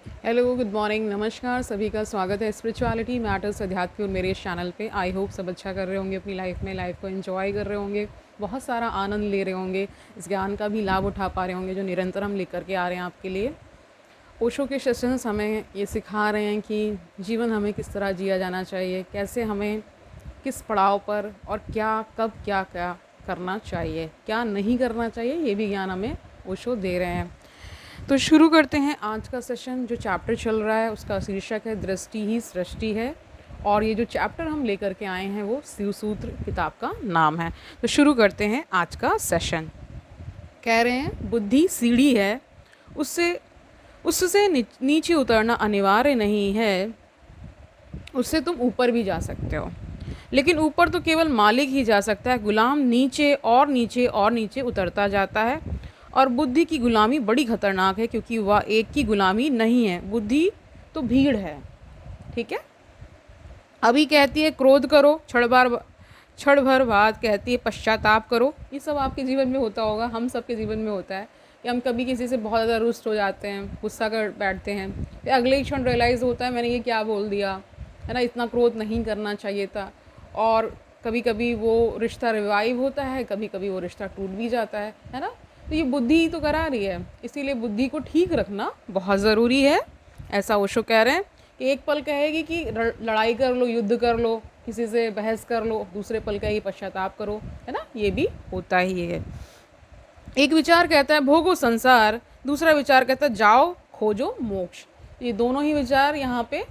Hello, good morning, नमस्कार। सभी का स्वागत है स्पिरिचुअलिटी मैटर्स अध्यात्म और मेरे इस चैनल पे। आई होप सब अच्छा कर रहे होंगे अपनी लाइफ को एंजॉय कर रहे होंगे, बहुत सारा आनंद ले रहे होंगे, इस ज्ञान का भी लाभ उठा पा रहे होंगे जो निरंतर हम लेकर के आ रहे हैं आपके लिए। ओशो के सेशंस हमें ये सिखा रहे हैं कि जीवन हमें किस तरह जिया जाना चाहिए, कैसे हमें किस पड़ाव पर और क्या कब क्या क्या करना चाहिए, क्या नहीं करना चाहिए, ये भी ज्ञान हमें ओशो दे रहे हैं। तो शुरू करते हैं आज का सेशन। जो चैप्टर चल रहा है उसका शीर्षक है दृष्टि ही सृष्टि है, और ये जो चैप्टर हम लेकर के आए हैं वो शिव सूत्र किताब का नाम है। तो शुरू करते हैं आज का सेशन। कह रहे हैं बुद्धि सीढ़ी है, उससे उससे नीचे उतरना अनिवार्य नहीं है, उससे तुम ऊपर भी जा सकते हो, लेकिन ऊपर तो केवल मालिक ही जा सकता है। गुलाम नीचे और नीचे और नीचे उतरता जाता है, और बुद्धि की गुलामी बड़ी खतरनाक है, क्योंकि वह एक की गुलामी नहीं है। बुद्धि तो भीड़ है, ठीक है। अभी कहती है क्रोध करो, क्षण भर बाद कहती है पश्चाताप करो। ये सब आपके जीवन में होता होगा, हम सब के जीवन में होता है कि हम कभी किसी से बहुत ज़्यादा रुष्ट हो जाते हैं, गुस्सा कर बैठते हैं, फिर अगले ही क्षण रियलाइज़ होता है मैंने ये क्या बोल दिया, है ना, इतना क्रोध नहीं करना चाहिए था। और कभी कभी वो रिश्ता रिवाइव होता है, कभी कभी वो रिश्ता टूट भी जाता है ना। तो ये बुद्धि ही तो करा रही है, इसीलिए बुद्धि को ठीक रखना बहुत ज़रूरी है। ऐसा ओशो कह रहे हैं कि एक पल कहेगी कि लड़ाई कर लो, युद्ध कर लो, किसी से बहस कर लो, दूसरे पल कहेगी पश्चाताप करो, है ना। ये भी होता ही है। एक विचार कहता है भोगो संसार, दूसरा विचार कहता है जाओ खोजो मोक्ष। ये दोनों ही विचार यहाँ पे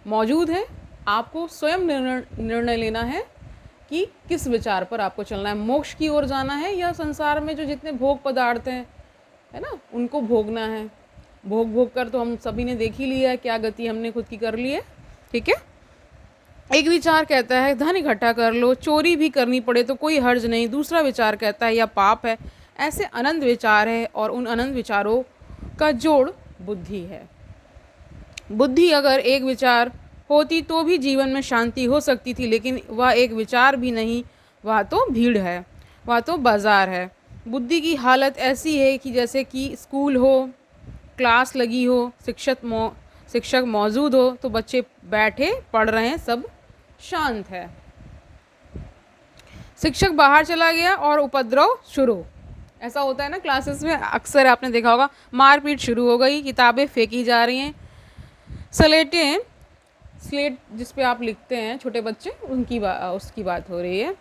मौजूद हैं। आपको स्वयं निर्णय लेना है कि किस विचार पर आपको चलना है, मोक्ष की ओर जाना है या संसार में जो जितने भोग पदार्थ हैं, है ना, उनको भोगना है। भोग कर तो हम सभी ने देख ही लिया है क्या गति हमने खुद की कर ली है, ठीक है। एक विचार कहता है धन इकट्ठा कर लो, चोरी भी करनी पड़े तो कोई हर्ज नहीं। दूसरा विचार कहता है यह पाप है। ऐसे अनंत विचार है, और उन अनंत विचारों का जोड़ बुद्धि है। बुद्धि अगर एक विचार होती तो भी जीवन में शांति हो सकती थी, लेकिन वह एक विचार भी नहीं, वह तो भीड़ है, वह तो बाजार है। बुद्धि की हालत ऐसी है कि जैसे कि स्कूल हो, क्लास लगी हो, शिक्षक मौजूद हो, तो बच्चे बैठे पढ़ रहे हैं, सब शांत है। शिक्षक बाहर चला गया और उपद्रव शुरू। ऐसा होता है ना क्लासेस में, अक्सर आपने देखा होगा, मारपीट शुरू हो गई, किताबें फेंकी जा रही हैं, स्लेट जिस पे आप लिखते हैं छोटे बच्चे, उसकी बात हो रही है।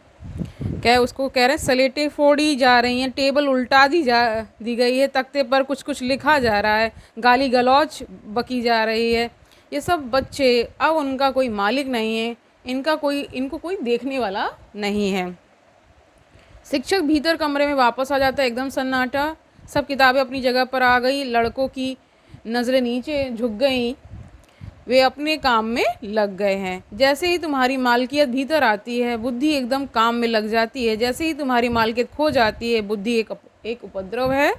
क्या उसको कह रहे हैं स्लेटें फोड़ी जा रही हैं, टेबल उल्टा दी गई है, तख्ते पर कुछ कुछ लिखा जा रहा है, गाली गलौज बकी जा रही है। ये सब बच्चे, अब उनका कोई मालिक नहीं है, इनको कोई देखने वाला नहीं है। शिक्षक भीतर कमरे में वापस आ जाता है, एकदम सन्नाटा, सब किताबें अपनी जगह पर आ गई, लड़कों की नज़रें नीचे झुक गई, वे अपने काम में लग गए हैं। जैसे ही तुम्हारी मालकियत भीतर आती है, बुद्धि एकदम काम में लग जाती है। जैसे ही तुम्हारी मालकियत खो जाती है, बुद्धि एक उपद्रव है,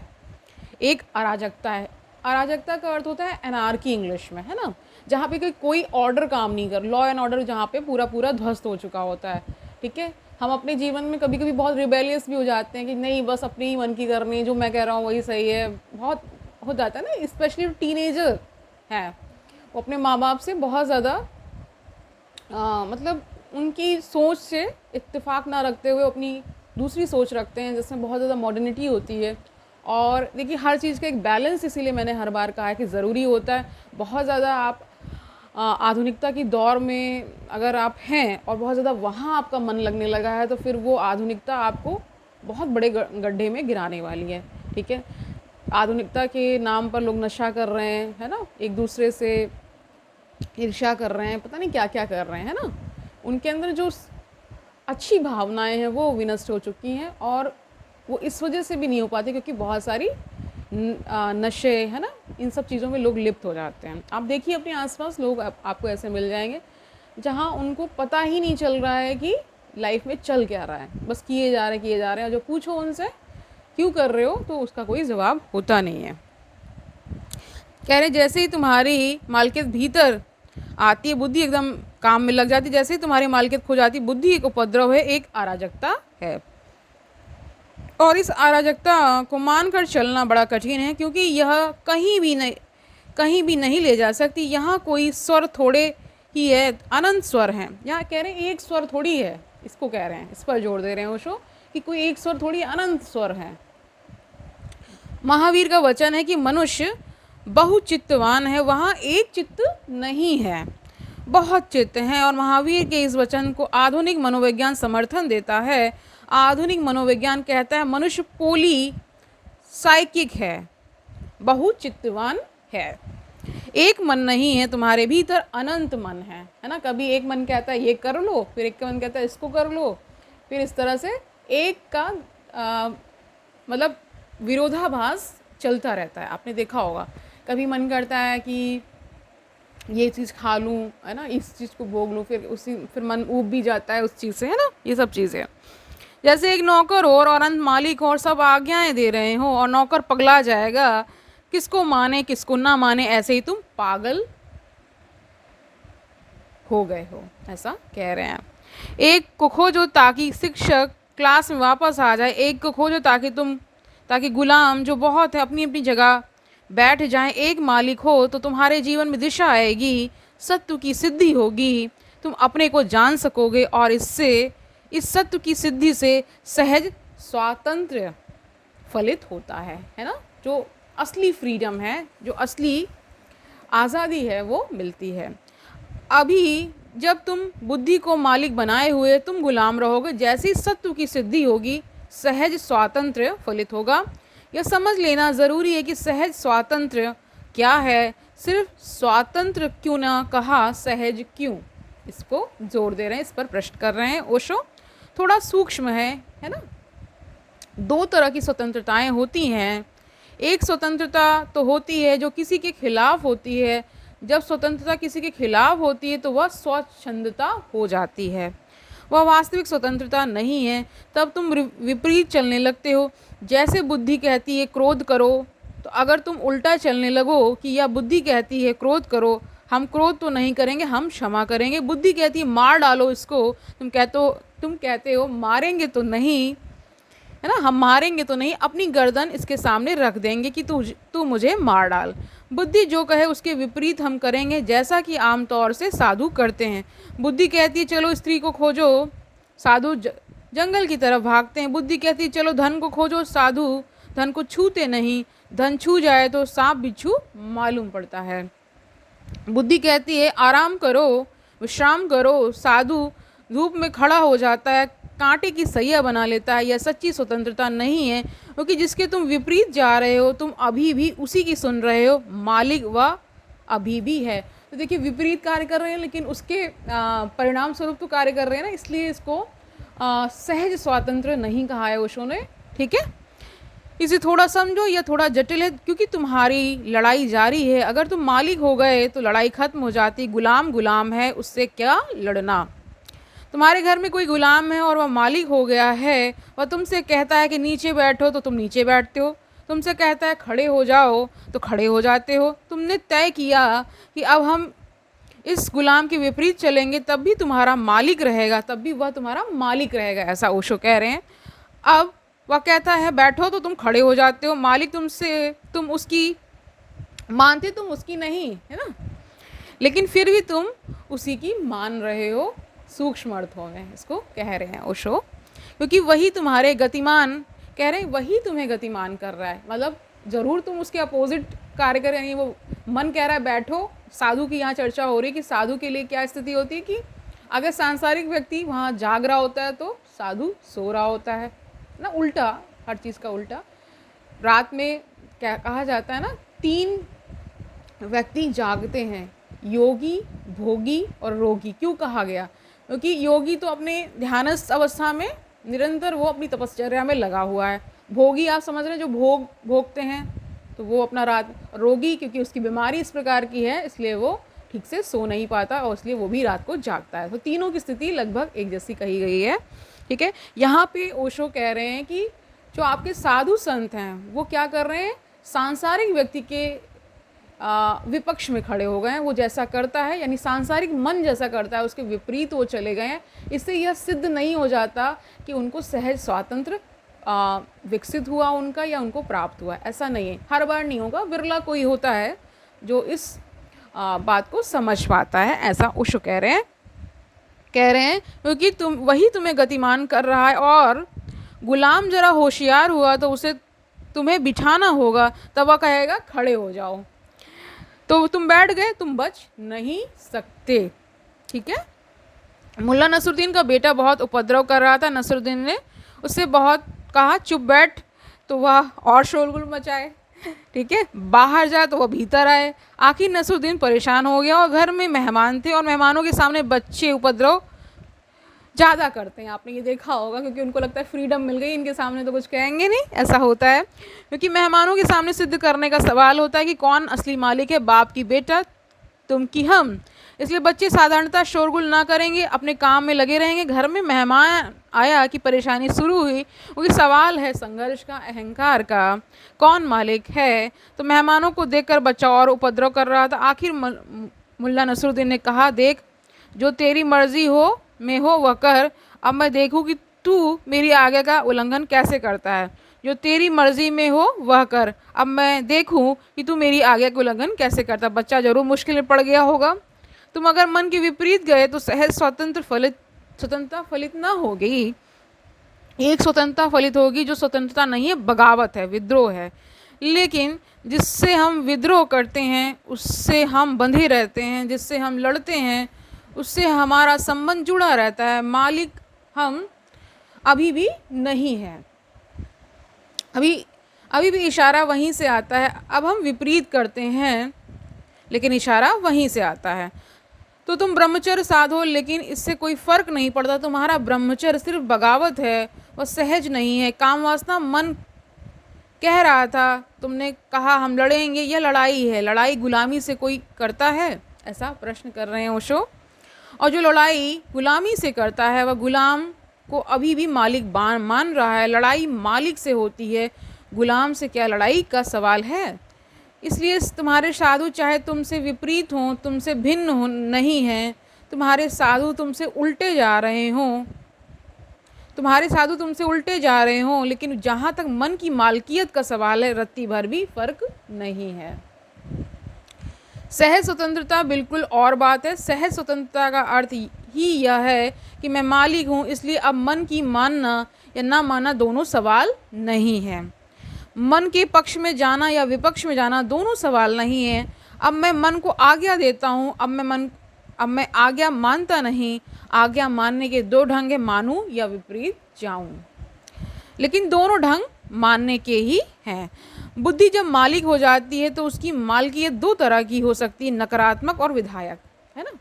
एक अराजकता है। अराजकता का अर्थ होता है एनार्की इंग्लिश में, है ना, जहाँ पे कोई ऑर्डर काम नहीं कर, लॉ एंड ऑर्डर जहाँ पे पूरा पूरा ध्वस्त हो चुका होता है, ठीक है। हम अपने जीवन में कभी कभी बहुत रिबेलियस भी हो जाते हैं कि नहीं बस अपने ही मन की करनी, जो मैं कह रहा हूँ वही सही है, बहुत हो जाता है ना। स्पेशली टीनेजर है, वो अपने माँ बाप से बहुत ज़्यादा मतलब उनकी सोच से इत्तेफाक ना रखते हुए अपनी दूसरी सोच रखते हैं, जिसमें बहुत ज़्यादा मॉडर्निटी होती है। और देखिए हर चीज़ का एक बैलेंस, इसीलिए मैंने हर बार कहा है कि ज़रूरी होता है। बहुत ज़्यादा आप आधुनिकता की दौर में अगर आप हैं और बहुत ज़्यादा वहाँ आपका मन लगने लगा है, तो फिर वो आधुनिकता आपको बहुत बड़े गड्ढे में गिराने वाली है, ठीक है। आधुनिकता के नाम पर लोग नशा कर रहे हैं, है ना, एक दूसरे से ईर्ष्या कर रहे हैं, पता नहीं क्या क्या कर रहे हैं, है ना। उनके अंदर जो अच्छी भावनाएं हैं वो विनष्ट हो चुकी हैं, और वो इस वजह से भी नहीं हो पाती क्योंकि बहुत सारी नशे, है ना, इन सब चीज़ों में लोग लिप्त हो जाते हैं। आप देखिए अपने आसपास लोग आपको ऐसे मिल जाएंगे जहाँ उनको पता ही नहीं चल रहा है कि लाइफ में चल क्या रहा है, बस किए जा रहे हैं, और जो पूछो उनसे क्यों कर रहे हो तो उसका कोई जवाब होता नहीं है। कह रहे जैसे ही तुम्हारी मालकियत भीतर आती है, बुद्धि एकदम काम में लग जाती है। जैसे ही तुम्हारी मालकियत खो जाती है, बुद्धि एक उपद्रव है, एक अराजकता है, और इस अराजकता को मानकर चलना बड़ा कठिन है, क्योंकि यह कहीं भी नहीं, कहीं भी नहीं ले जा सकती। यहाँ कोई स्वर थोड़े ही है, अनंत स्वर हैं। यहाँ कह रहे हैं एक स्वर थोड़ी है, इसको कह रहे हैं, इस पर जोर दे रहे हैं ओशो कि कोई एक स्वर थोड़ी, अनंत स्वर है। महावीर का वचन है कि मनुष्य बहुचित्तवान है, वहाँ एक चित्त नहीं है, बहुत चित्त हैं। और महावीर के इस वचन को आधुनिक मनोविज्ञान समर्थन देता है। आधुनिक मनोविज्ञान कहता है मनुष्य पोली साइकिक है, बहुचित्तवान है। एक मन नहीं है तुम्हारे भीतर, अनंत मन है ना। कभी एक मन कहता है ये कर लो, फिर एक मन कहता है इसको कर लो, फिर इस तरह से एक का मतलब विरोधाभास चलता रहता है। आपने देखा होगा, कभी मन करता है कि ये चीज़ खा लूँ, है ना, इस चीज़ को भोग लूँ, फिर मन ऊब भी जाता है उस चीज़ से, है ना। ये सब चीज़ें जैसे एक नौकर हो और अंत मालिक हो और सब आज्ञाएं दे रहे हो और नौकर पगला जाएगा, किसको माने किसको ना माने, ऐसे ही तुम पागल हो गए हो, ऐसा कह रहे हैं। एक को खोजो ताकि शिक्षक क्लास में वापस आ जाए, एक को खोजो ताकि गुलाम जो बहुत है अपनी अपनी जगह बैठ जाएं। एक मालिक हो तो तुम्हारे जीवन में दिशा आएगी, सत्य की सिद्धि होगी, तुम अपने को जान सकोगे और इस सत्य की सिद्धि से सहज स्वातंत्र्य फलित होता है ना। जो असली फ्रीडम है, जो असली आज़ादी है वो मिलती है। अभी जब तुम बुद्धि को मालिक बनाए हुए तुम गुलाम रहोगे, जैसे ही सत्य की सिद्धि होगी सहज स्वातंत्र्य फलित होगा। यह समझ लेना ज़रूरी है कि सहज स्वातंत्र्य क्या है। सिर्फ स्वातंत्र्य क्यों ना कहा, सहज क्यों, इसको जोर दे रहे हैं, इस पर प्रश्न कर रहे हैं ओशो। थोड़ा सूक्ष्म है ना। दो तरह की स्वतंत्रताएं होती हैं। एक स्वतंत्रता तो होती है जो किसी के खिलाफ होती है। जब स्वतंत्रता किसी के खिलाफ होती है तो वह स्वच्छंदता हो जाती है, वह वास्तविक स्वतंत्रता नहीं है। तब तुम विपरीत चलने लगते हो। जैसे बुद्धि कहती है क्रोध करो, तो अगर तुम उल्टा चलने लगो कि यह बुद्धि कहती है क्रोध करो, हम क्रोध तो नहीं करेंगे, हम क्षमा करेंगे। बुद्धि कहती है मार डालो इसको, तुम कहते हो मारेंगे तो नहीं, है ना, हम मारेंगे तो नहीं, अपनी गर्दन इसके सामने रख देंगे कि तू मुझे मार डाल। बुद्धि जो कहे उसके विपरीत हम करेंगे, जैसा कि आमतौर से साधु करते हैं। बुद्धि कहती है चलो स्त्री को खोजो, साधु जंगल की तरफ भागते हैं। बुद्धि कहती है चलो धन को खोजो, साधु धन को छूते नहीं, धन छू जाए तो सांप बिच्छू मालूम पड़ता है। बुद्धि कहती है आराम करो, विश्राम करो, साधु धूप में खड़ा हो जाता है, कांटे की सैया बना लेता है। यह सच्ची स्वतंत्रता नहीं है, क्योंकि जिसके तुम विपरीत जा रहे हो तुम अभी भी उसी की सुन रहे हो, मालिक वह अभी भी है। तो देखिए विपरीत कार्य कर रहे हैं लेकिन उसके परिणाम स्वरूप तो कार्य कर रहे हैं ना, इसलिए इसको सहज स्वातंत्र्य नहीं कहा है ओशो ने। ठीक है, इसे थोड़ा समझो, यह थोड़ा जटिल है क्योंकि तुम्हारी लड़ाई जारी है। अगर तुम मालिक हो गए तो लड़ाई खत्म हो जाती। गुलाम गुलाम है, उससे क्या लड़ना। तुम्हारे घर में कोई गुलाम है और वह मालिक हो गया है, वह तुमसे कहता है कि नीचे बैठो तो तुम नीचे बैठते हो, तुमसे कहता है खड़े हो जाओ तो खड़े हो जाते हो। तुमने तय किया कि अब हम इस गुलाम के विपरीत चलेंगे, तब भी तुम्हारा मालिक रहेगा, तब भी वह तुम्हारा मालिक रहेगा, ऐसा ओशो कह रहे हैं। अब वह कहता है बैठो तो तुम खड़े हो जाते हो, मालिक तुम उसकी मानते, तुम उसकी नहीं, है ना, लेकिन फिर भी तुम उसी की मान रहे हो। सूक्ष्म अर्थों में इसको कह रहे हैं ओशो, क्योंकि वही तुम्हारे गतिमान, कह रहे हैं वही तुम्हें गतिमान कर रहा है। मतलब ज़रूर तुम उसके अपोजिट कार्य कर रहे हैं। वो मन कह रहा है बैठो, साधु की यहाँ चर्चा हो रही है कि साधु के लिए क्या स्थिति होती है कि अगर सांसारिक व्यक्ति वहाँ जाग रहा होता है तो साधु सो रहा होता है ना, उल्टा, हर चीज़ का उल्टा। रात में क्या कहा जाता है ना, 3 व्यक्ति जागते हैं, योगी, भोगी और रोगी। क्यों कहा गया? क्योंकि योगी तो अपने ध्यानस्थ अवस्था में निरंतर वो अपनी तपश्चर्या में लगा हुआ है। भोगी आप समझ रहे हैं, जो भोगते हैं, तो वो अपना रात। रोगी क्योंकि उसकी बीमारी इस प्रकार की है इसलिए वो ठीक से सो नहीं पाता और इसलिए वो भी रात को जागता है। तो तीनों की स्थिति लगभग एक जैसी कही गई है। ठीक है, यहाँ पे ओशो कह रहे हैं कि जो आपके साधु संत हैं वो क्या कर रहे हैं, सांसारिक व्यक्ति के विपक्ष में खड़े हो गए हैं। वो जैसा करता है, यानी सांसारिक मन जैसा करता है, उसके विपरीत वो चले गए हैं। इससे यह सिद्ध नहीं हो जाता कि उनको सहज स्वातंत्र विकसित हुआ उनका या उनको प्राप्त हुआ। ऐसा नहीं है, हर बार नहीं होगा, बिरला कोई होता है जो इस बात को समझ पाता है, ऐसा ओशो कह रहे हैं क्योंकि वही तुम्हें गतिमान कर रहा है, और गुलाम जरा होशियार हुआ तो उसे तुम्हें बिठाना होगा, तब वह कहेगा खड़े हो जाओ, तो तुम बैठ गए, तुम बच नहीं सकते। ठीक है। मुल्ला नसरुद्दीन का बेटा बहुत उपद्रव कर रहा था। नसरुद्दीन ने उससे बहुत कहा चुप बैठ, तो वह और शोरगुल मचाए। ठीक है। बाहर जाए तो वह भीतर आए। आखिर नसरुद्दीन परेशान हो गया, और घर में मेहमान थे, और मेहमानों के सामने बच्चे उपद्रव ज़्यादा करते हैं। आपने ये देखा होगा, क्योंकि उनको लगता है फ्रीडम मिल गई, इनके सामने तो कुछ कहेंगे नहीं, ऐसा होता है। क्योंकि मेहमानों के सामने सिद्ध करने का सवाल होता है कि कौन असली मालिक है, बाप की बेटा, तुम की हम। इसलिए बच्चे साधारणतः शोरगुल ना करेंगे, अपने काम में लगे रहेंगे। घर में मेहमान आया कि परेशानी शुरू हुई, क्योंकि सवाल है संघर्ष का, अहंकार का, कौन मालिक है। तो मेहमानों को देखकर बच्चा और उपद्रव कर रहा था। आखिर मुल्ला नसरुद्दीन ने कहा, देख, जो तेरी मर्जी हो में हो वह कर, अब मैं देखूं कि तू मेरी आज्ञा का उल्लंघन कैसे करता है। जो तेरी मर्जी में हो वह कर, अब मैं देखूं कि तू मेरी आज्ञा का उल्लंघन कैसे करता है। बच्चा जरूर मुश्किल में पड़ गया होगा। तुम अगर मन के विपरीत गए तो सहज स्वतंत्रता फलित ना होगी। एक स्वतंत्रता फलित होगी जो स्वतंत्रता नहीं है, बगावत है, विद्रोह है। लेकिन जिससे हम विद्रोह करते हैं उससे हम बंधे रहते हैं, जिससे हम लड़ते हैं उससे हमारा संबंध जुड़ा रहता है। मालिक हम अभी भी नहीं है। अभी भी इशारा वहीं से आता है। अब हम विपरीत करते हैं, लेकिन इशारा वहीं से आता है। तो तुम ब्रह्मचर्य साधो, लेकिन इससे कोई फर्क नहीं पड़ता। तुम्हारा ब्रह्मचर्य सिर्फ बगावत है, वह सहज नहीं है। काम वासना मन कह रहा था, तुमने कहा हम लड़ेंगे, यह लड़ाई है। लड़ाई गुलामी से कोई करता है, ऐसा प्रश्न कर रहे हैं ओशो। और जो लड़ाई गुलामी से करता है वह गुलाम को अभी भी मालिक मान रहा है। लड़ाई मालिक से होती है, गुलाम से क्या लड़ाई का सवाल है। इसलिए तुम्हारे साधु चाहे तुमसे विपरीत हों, तुमसे भिन्न हो नहीं हैं, तुम्हारे साधु तुमसे उल्टे जा रहे हों, लेकिन जहाँ तक मन की मालकियत का सवाल है, रत्ती भर भी फर्क नहीं है। सहज स्वतंत्रता बिल्कुल और बात है। सहज स्वतंत्रता का अर्थ ही यह है कि मैं मालिक हूँ, इसलिए अब मन की मानना या ना मानना दोनों सवाल नहीं है। मन के पक्ष में जाना या विपक्ष में जाना दोनों सवाल नहीं है। अब मैं मन को आज्ञा देता हूँ, अब मैं आज्ञा मानता नहीं। आज्ञा मानने के दो ढंग है, मानूं या विपरीत जाऊं, लेकिन दोनों ढंग मानने के ही हैं। बुद्धि जब मालिक हो जाती है तो उसकी मालकियत दो तरह की हो सकती है, नकारात्मक और विधायक, है ना।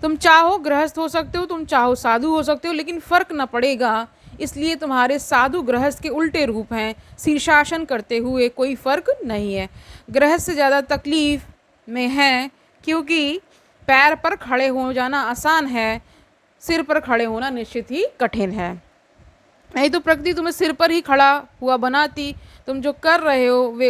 तुम चाहो गृहस्थ हो सकते हो, तुम चाहो साधु हो सकते हो, लेकिन फर्क न पड़ेगा। इसलिए तुम्हारे साधु गृहस्थ के उल्टे रूप हैं। शीर्षासन करते हुए कोई फर्क नहीं है। गृहस्थ से ज़्यादा तकलीफ में है, क्योंकि पैर पर खड़े हो जाना आसान है, सिर पर खड़े होना निश्चित ही कठिन है। नहीं तो प्रकृति तुम्हें सिर पर ही खड़ा हुआ बनाती। तुम जो कर रहे हो वे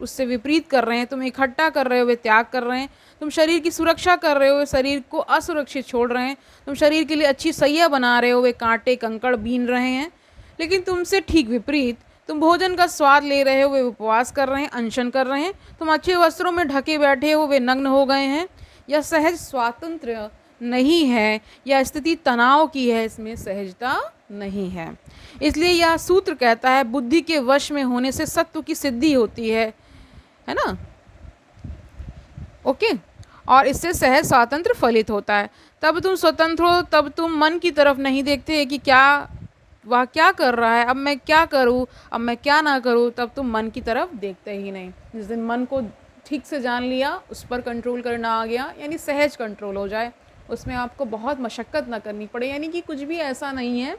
उससे विपरीत कर रहे हैं। तुम इकट्ठा कर रहे हो, वे त्याग कर रहे हैं। तुम शरीर की सुरक्षा कर रहे हो, वे शरीर को असुरक्षित छोड़ रहे हैं। तुम शरीर के लिए अच्छी सैया बना रहे हो, वे कांटे कंकड़ बीन रहे हैं। लेकिन तुमसे ठीक विपरीत, तुम भोजन का स्वाद ले रहे हो, वे उपवास कर रहे हैं, अनशन कर रहे हैं। तुम अच्छे वस्त्रों में ढके बैठे हो, वे नग्न हो गए हैं। यह सहज स्वातंत्र्य नहीं है, यह स्थिति तनाव की है, इसमें सहजता नहीं है। इसलिए यह सूत्र कहता है, बुद्धि के वश में होने से सत्व की सिद्धि होती है ना। ओके। और इससे सहज स्वातंत्र फलित होता है। तब तुम स्वतंत्र हो, तब तुम मन की तरफ नहीं देखते कि वह क्या कर रहा है, अब मैं क्या करूं, अब मैं क्या ना करूं। तब तुम मन की तरफ देखते ही नहीं। जिस दिन मन को ठीक से जान लिया, उस पर कंट्रोल करना आ गया, यानी सहज कंट्रोल हो जाए, उसमें आपको बहुत मशक्क़त ना करनी पड़े। यानी कि कुछ भी ऐसा नहीं है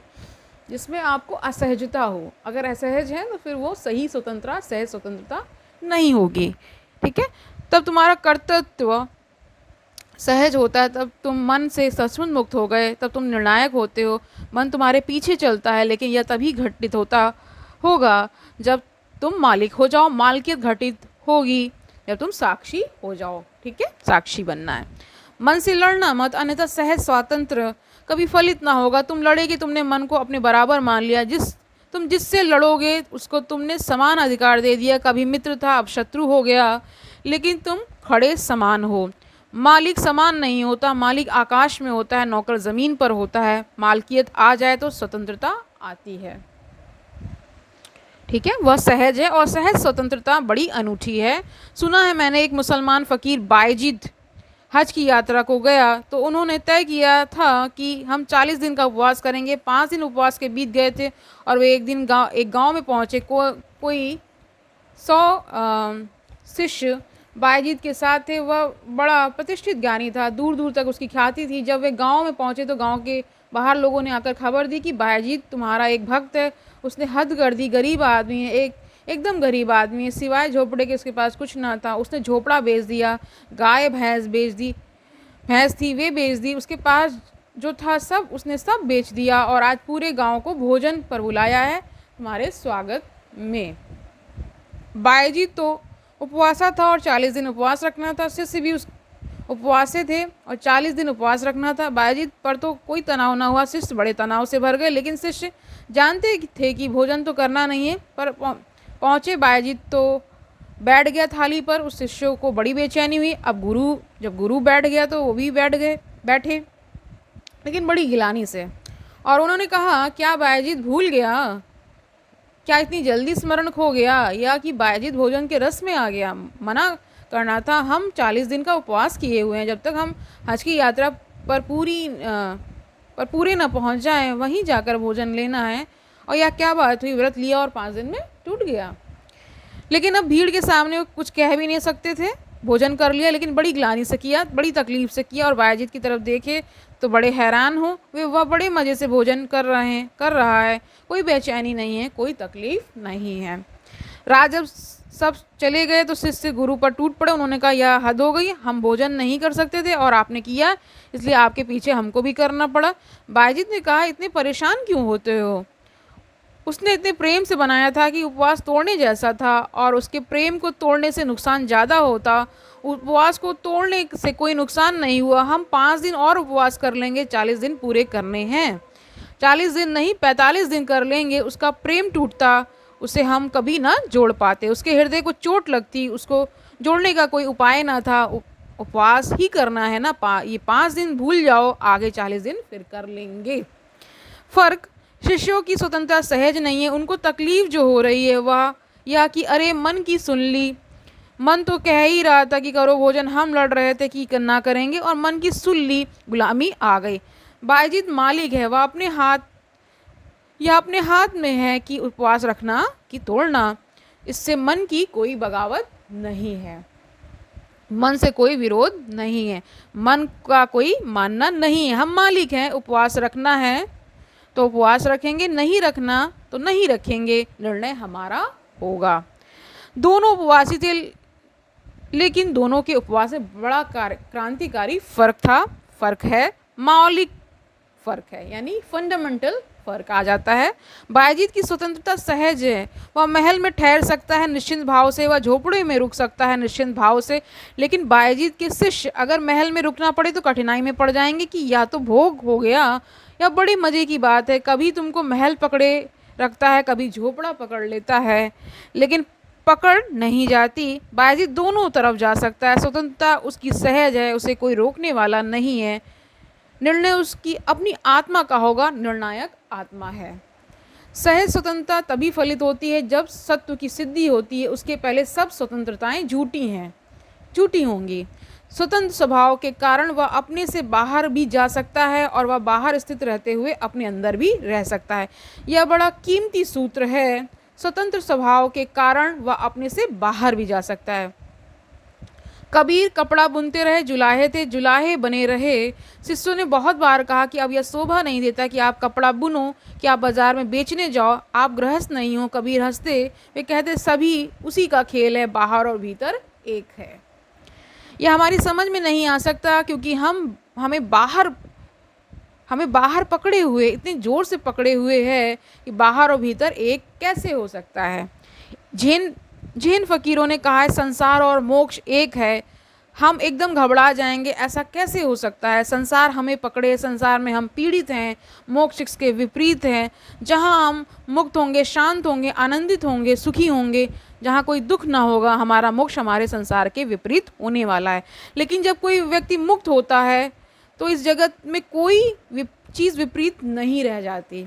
जिसमें आपको असहजता हो। अगर असहज है तो फिर वो सही स्वतंत्रता, सहज स्वतंत्रता नहीं होगी। ठीक है। तब तुम्हारा कर्तृत्व सहज होता है, तब तुम मन से सचमुच मुक्त हो गए, तब तुम निर्णायक होते हो। मन तुम्हारे पीछे चलता है, लेकिन यह तभी घटित होगा जब तुम मालिक हो जाओ। मालकियत घटित होगी जब तुम साक्षी हो जाओ। ठीक है, साक्षी बनना है। मन से लड़ना मत, अन्यथा सहज स्वातंत्र कभी फलित ना होगा। तुम लड़ेगे, तुमने मन को अपने बराबर मान लिया। तुम जिससे लड़ोगे उसको तुमने समान अधिकार दे दिया। कभी मित्र था, अब शत्रु हो गया। लेकिन तुम खड़े समान हो। मालिक समान नहीं होता, मालिक आकाश में होता है, नौकर ज़मीन पर होता है। मालकियत आ जाए तो स्वतंत्रता आती है। ठीक है, वह सहज है और सहज स्वतंत्रता बड़ी अनूठी है। सुना है मैंने एक मुसलमान फ़कीर बायजीद हज की यात्रा को गया तो उन्होंने तय किया था कि हम 40 दिन का उपवास करेंगे। 5 दिन उपवास के बीत गए थे और वे एक गांव में पहुँचे। कोई 100 शिष्य बायजीद के साथ थे। वह बड़ा प्रतिष्ठित ज्ञानी था, दूर दूर तक उसकी ख्याति थी। जब वे गांव में पहुंचे तो गांव के बाहर लोगों ने आकर खबर दी कि बायजीद तुम्हारा एक भक्त है, उसने हद कर दी, गरीब आदमी है, एकदम गरीब आदमी है, सिवाय झोपड़े के उसके पास कुछ ना था। उसने झोपड़ा बेच दिया, गाय भैंस बेच दी, भैंस थी वे बेच दी, उसके पास जो था सब उसने सब बेच दिया और आज पूरे गांव को भोजन पर बुलाया है तुम्हारे स्वागत में। बायजीद तो उपवासा था और 40 दिन उपवास रखना था। शिष्य भी उस उपवासे थे और 40 दिन उपवास रखना था। बायजीद पर तो कोई तनाव ना हुआ, शिष्य बड़े तनाव से भर गए। लेकिन शिष्य जानते थे कि भोजन तो करना नहीं है, पर पहुँचे बायजीद तो बैठ गया थाली पर। उस शिष्यों को बड़ी बेचैनी हुई। अब जब गुरु बैठ गया तो वो भी बैठे, लेकिन बड़ी गिलानी से। और उन्होंने कहा, क्या बायजीद भूल गया, क्या इतनी जल्दी स्मरण खो गया, या कि बायजीद भोजन के रस में आ गया? मना करना था, हम 40 दिन का उपवास किए हुए हैं, जब तक हम हज की यात्रा पर पूरे न पहुंच जाएं वहीं जाकर भोजन लेना है। और यह क्या बात हुई, व्रत लिया और 5 दिन में टूट गया। लेकिन अब भीड़ के सामने कुछ कह भी नहीं सकते थे। भोजन कर लिया लेकिन बड़ी ग्लानि से किया, बड़ी तकलीफ से किया। और बायजीद की तरफ देखे तो बड़े हैरान हो, वह बड़े मज़े से भोजन कर रहा है, कोई बेचैनी नहीं है, कोई तकलीफ नहीं है। रात जब सब चले गए तो शिष्य गुरु पर टूट पड़े। उन्होंने कहा, यह हद हो गई, हम भोजन नहीं कर सकते थे और आपने किया, इसलिए आपके पीछे हमको भी करना पड़ा। बायजीद ने कहा, इतने परेशान क्यों होते हो? उसने इतने प्रेम से बनाया था कि उपवास तोड़ने जैसा था और उसके प्रेम को तोड़ने से नुकसान ज़्यादा होता। उपवास को तोड़ने से कोई नुकसान नहीं हुआ। हम 5 दिन और उपवास कर लेंगे, 40 दिन पूरे करने हैं। 40 दिन नहीं, 45 दिन कर लेंगे। उसका प्रेम टूटता, उसे हम कभी ना जोड़ पाते, उसके हृदय को चोट लगती, उसको जोड़ने का कोई उपाय ना था। उपवास ही करना है ना, ये 5 दिन भूल जाओ, आगे 40 दिन फिर कर लेंगे। फ़र्क शिष्यों की स्वतंत्रता सहज नहीं है, उनको तकलीफ जो हो रही है वह यह कि अरे मन की सुन ली। मन तो कह ही रहा था कि करो भोजन, हम लड़ रहे थे कि ना करेंगे, और मन की सुन ली, गुलामी आ गई। बायजीद मालिक है, वह अपने हाथ में है कि उपवास रखना कि तोड़ना। इससे मन की कोई बगावत नहीं है, मन से कोई विरोध नहीं है, मन का कोई मानना नहीं है। हम मालिक हैं, उपवास रखना है तो उपवास रखेंगे, नहीं रखना तो नहीं रखेंगे, निर्णय हमारा होगा। दोनों उपवासी थे, लेकिन दोनों के उपवास में बड़ा क्रांतिकारी फर्क है, मौलिक फर्क है, यानी फंडामेंटल फर्क आ जाता है। बायजीद की स्वतंत्रता सहज है, वह महल में ठहर सकता है निश्चिंत भाव से, वह झोपड़े में रुक सकता है निश्चिंत भाव से। लेकिन बायजीद के शिष्य अगर महल में रुकना पड़े तो कठिनाई में पड़ जाएंगे कि या तो भोग हो गया या बड़ी मज़े की बात है, कभी तुमको महल पकड़े रखता है, कभी झोपड़ा पकड़ लेता है, लेकिन पकड़ नहीं जाती। बायजीद दोनों तरफ जा सकता है, स्वतंत्रता उसकी सहज है, उसे कोई रोकने वाला नहीं है। निर्णय उसकी अपनी आत्मा का होगा, निर्णायक आत्मा है। सहज स्वतंत्रता तभी फलित होती है जब सत्व की सिद्धि होती है, उसके पहले सब स्वतंत्रताएं झूठी होंगी। स्वतंत्र स्वभाव के कारण वह अपने से बाहर भी जा सकता है और वह बाहर स्थित रहते हुए अपने अंदर भी रह सकता है। यह बड़ा कीमती सूत्र है। स्वतंत्र स्वभाव के कारण वह अपने से बाहर भी जा सकता है। कबीर कपड़ा बुनते रहे, जुलाहे थे, जुलाहे बने रहे। शिष्यों ने बहुत बार कहा कि अब यह शोभा नहीं देता कि आप कपड़ा बुनो, कि आप बाजार में बेचने जाओ, आप गृहस्थ नहीं हो। कबीर हंसते, वे कहते, सभी उसी का खेल है, बाहर और भीतर एक है। यह हमारी समझ में नहीं आ सकता क्योंकि हमें बाहर पकड़े हुए, इतने ज़ोर से पकड़े हुए हैं कि बाहर और भीतर एक कैसे हो सकता है। जैन फकीरों ने कहा है, संसार और मोक्ष एक है। हम एकदम घबरा जाएंगे, ऐसा कैसे हो सकता है, संसार हमें पकड़े, संसार में हम पीड़ित हैं, मोक्ष इसके विपरीत हैं, जहाँ हम मुक्त होंगे, शांत होंगे, आनंदित होंगे, सुखी होंगे, जहाँ कोई दुख ना होगा, हमारा मोक्ष हमारे संसार के विपरीत होने वाला है। लेकिन जब कोई व्यक्ति मुक्त होता है तो इस जगत में कोई चीज़ विपरीत नहीं रह जाती,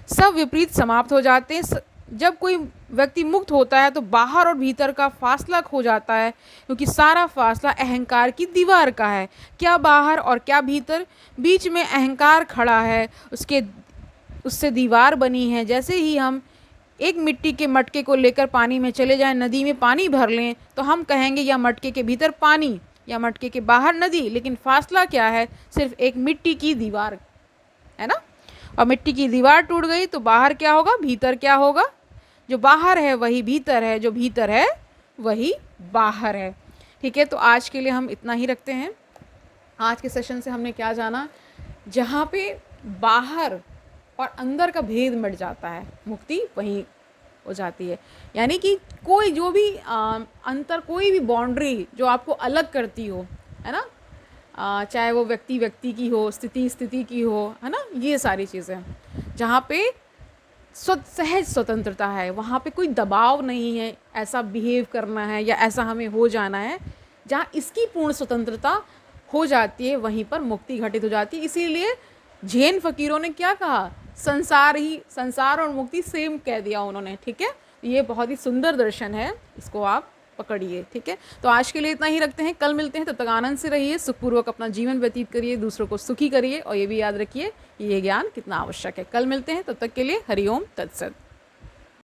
सब विपरीत समाप्त हो जाते हैं। जब कोई व्यक्ति मुक्त होता है तो बाहर और भीतर का फासला खो जाता है, क्योंकि सारा फासला अहंकार की दीवार का है। क्या बाहर और क्या भीतर, बीच में अहंकार खड़ा है, उससे दीवार बनी है। जैसे ही हम एक मिट्टी के मटके को लेकर पानी में चले जाएं, नदी में पानी भर लें, तो हम कहेंगे या मटके के भीतर पानी या मटके के बाहर नदी, लेकिन फासला क्या है, सिर्फ एक मिट्टी की दीवार है ना। और मिट्टी की दीवार टूट गई तो बाहर क्या होगा, भीतर क्या होगा, जो बाहर है वही भीतर है, जो भीतर है वही बाहर है। ठीक है, तो आज के लिए हम इतना ही रखते हैं। आज के सेशन से हमने क्या जाना, जहाँ पे बाहर और अंदर का भेद मिट जाता है, मुक्ति वहीं हो जाती है। यानी कि कोई जो भी अंतर, कोई भी बाउंड्री जो आपको अलग करती हो, है ना, चाहे वो व्यक्ति की हो, स्थिति की हो, है ना, ये सारी चीज़ें जहाँ पे सहज स्वतंत्रता है, वहाँ पे कोई दबाव नहीं है, ऐसा बिहेव करना है या ऐसा हमें हो जाना है, जहाँ इसकी पूर्ण स्वतंत्रता हो जाती है, वहीं पर मुक्ति घटित हो जाती है। इसीलिए जैन फकीरों ने क्या कहा, संसार और मुक्ति सेम कह दिया उन्होंने। ठीक है, ये बहुत ही सुंदर दर्शन है, इसको आप पकड़िए। ठीक है, तो आज के लिए इतना ही रखते हैं, कल मिलते हैं। तब तक आनंद से रहिए, सुखपूर्वक अपना जीवन व्यतीत करिए, दूसरों को सुखी करिए, और ये भी याद रखिए ये ज्ञान कितना आवश्यक है। कल मिलते हैं, तब तक के लिए हरिओम तत्सत।